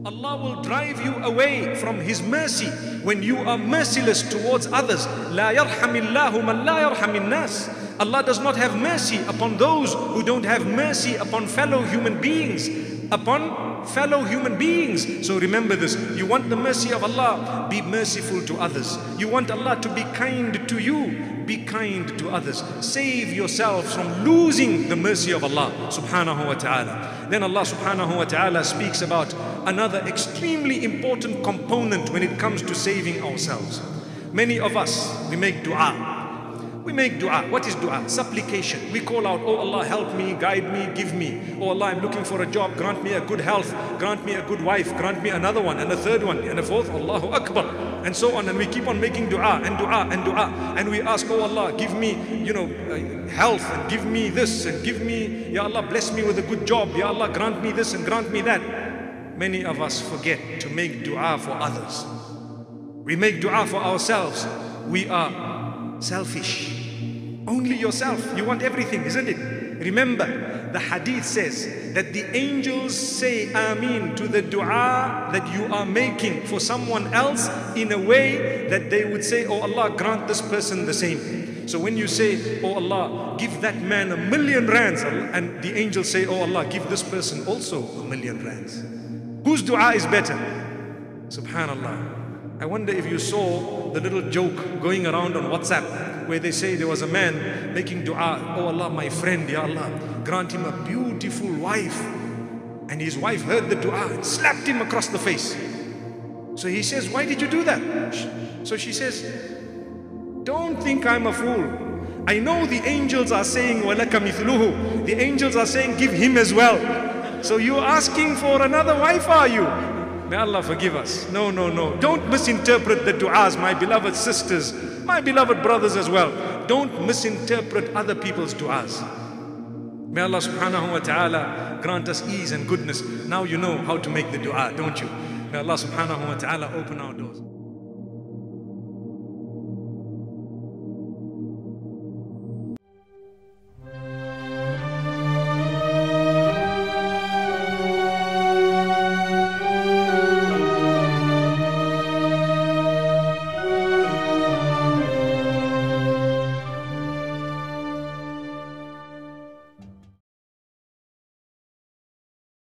Allah will drive you away from His mercy when you are merciless towards others. لا يرحم الله من لا يرحم الناس. Allah does not have mercy upon those who don't have mercy upon fellow human beings. So remember this. You want the mercy of Allah, be merciful to others. You want Allah to be kind to you, be kind to others. Save yourselves from losing the mercy of Allah subhanahu wa ta'ala. Then Allah subhanahu wa ta'ala speaks about another extremely important component when it comes to saving ourselves. Many of us, we make dua. We make dua. What is dua? Supplication. We call out, oh Allah, help me, guide me, give me. Oh Allah, I'm looking for a job, grant me a good health, grant me a good wife, grant me another one, and a third one, and a fourth, Allahu Akbar, and so on. And we keep on making dua and dua and dua. And we ask, oh Allah, give me, health, and give me this, and give me, Ya Allah, bless me with a good job. Ya Allah, grant me this and grant me that. Many of us forget to make dua for others. We make dua for ourselves. We are selfish. Only yourself. You want everything, isn't it? Remember, the hadith says that the angels say Ameen to the dua that you are making for someone else in a way that they would say, oh Allah, grant this person the same. So when you say, oh Allah, give that man 1,000,000 rands, and the angels say, oh Allah, give this person also 1,000,000 rands. Whose dua is better? Subhanallah. I wonder if you saw the little joke going around on WhatsApp where they say there was a man making dua, oh Allah, my friend, Ya Allah, grant him a beautiful wife. And his wife heard the dua and slapped him across the face. So he says, why did you do that? So she says, don't think I'm a fool. I know the angels are saying, وَلَكَ مِثْلُهُ. The angels are saying, give him as well. So you're asking for another wife, are you? May Allah forgive us. No. Don't misinterpret the du'as, my beloved sisters, my beloved brothers as well. Don't misinterpret other people's du'as. May Allah subhanahu wa ta'ala grant us ease and goodness. Now you know how to make the du'a, don't you? May Allah subhanahu wa ta'ala open our doors.